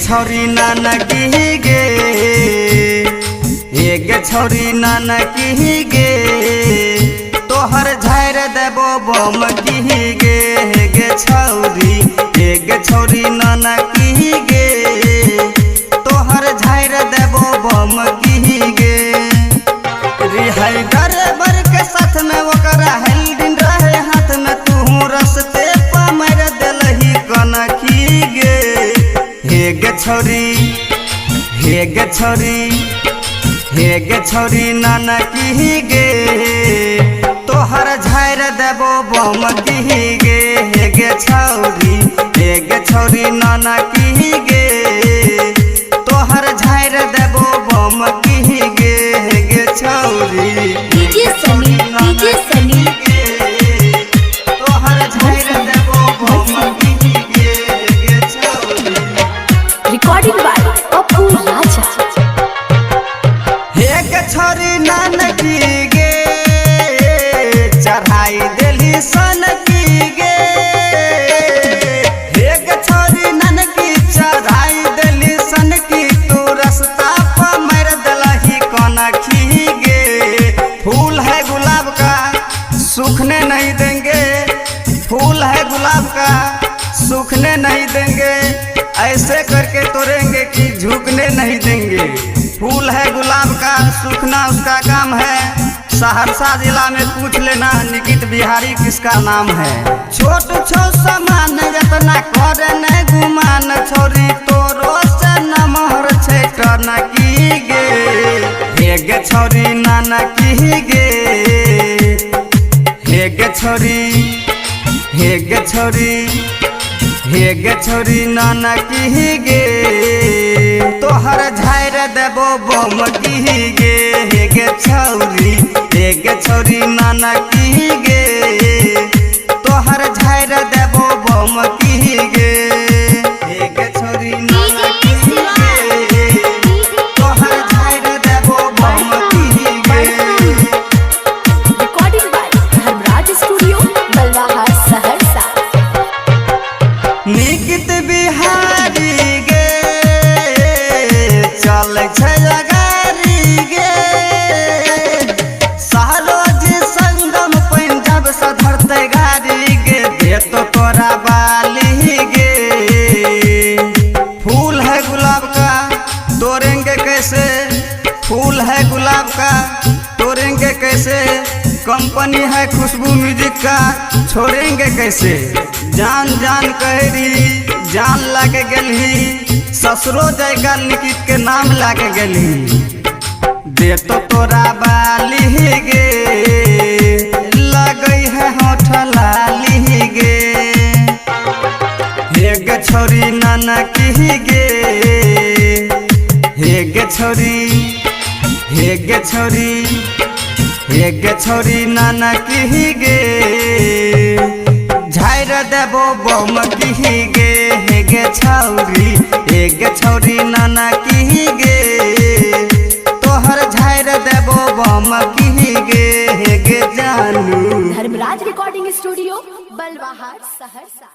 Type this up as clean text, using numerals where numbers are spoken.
छौरी नानकी गे, गे छौरी नानकी गे, तोहर झाड़ देबो बम की गे। गे छौरी, गे छौरी नानकी गे, तोहर झाड़ देबो बम की गे। रिहाई ड्राइवर के साथ में ओकरा हेल्डिन रहे हाथ में, तू रस्ते पर मार देलही कनखी गे। गे छौरी, गे छौरी, गे छौरी नानकी गे, तोहर झाड़ देबो बम की गे। गे छौरी, गे छौरी नानकी गे, तोहर झाड़ देबो बम की गे। गे छौरी, डीजे सनी, डीजे सनी, तोहर झाड़ देबो बम की गे। गे छौरी, रिकॉर्डिंग बाय पप्पू राजा। गे छौरी नानकी गे, चढ़ाई देली सनकी गे। गे छौरी नानकी चढ़ाई देली सनकी, तू रास्ता पर मार देलही कनखी गे। फूल है गुलाब का सूखने नहीं देंगे, फूल है गुलाब का सूखने नहीं देंगे, ऐसे करके तोड़ेंगे कि झुकने नहीं देंगे। फूल है गुलाब का सूखना उसका काम है, सहरसा जिला में पूछ लेना निकित बिहारी किसका नाम है। छोट छोट सामान जतना करे न गुमान, छोरी तोरो से नमहर छै टनकी गे। गे छौरी नानकी गे, गे छौरी, गे छौरी, गे छौरी नानकी गे, तोहर झाड़ देबो बम की गे। गे छौरी, गे छौरी नानकी गे, तोहर झाड़ देबो बम की गे। गे छौरी नानकी गे, तोहर झाड़ देबो बम की गे। Recording by Dharmraj studio Balwaha Saharsa. Nikit Bihari गे, चल छै जगारी गे। सहरोज संगम पंजाब से धरते गाड़ी गे, देतो तोरा बाली गे। फूल है गुलाब का तोड़ेंगे कैसे, फूल है गुलाब का तोड़ेंगे कैसे, कंपनी है खुशबू म्यूजिक का छोड़ेंगे कैसे। जान जान कहरी जान लागे गेलही, ससुरो जाएगा निकित के नाम लागे गेलही। दे तो तोरा बाली गे, लगई है होठ लाली गे। गे छौरी नानकी गे, गे छौरी, गे छौरी, गे छौरी नानकी गे, झाड़ देबो बम की गे। गे छौरी, गे छौरी नानकी गे, तोहर झाड़ देबो बम की गे। गे जानू धर्मराज रिकॉर्डिंग स्टूडियो बलवाहा सहरसा।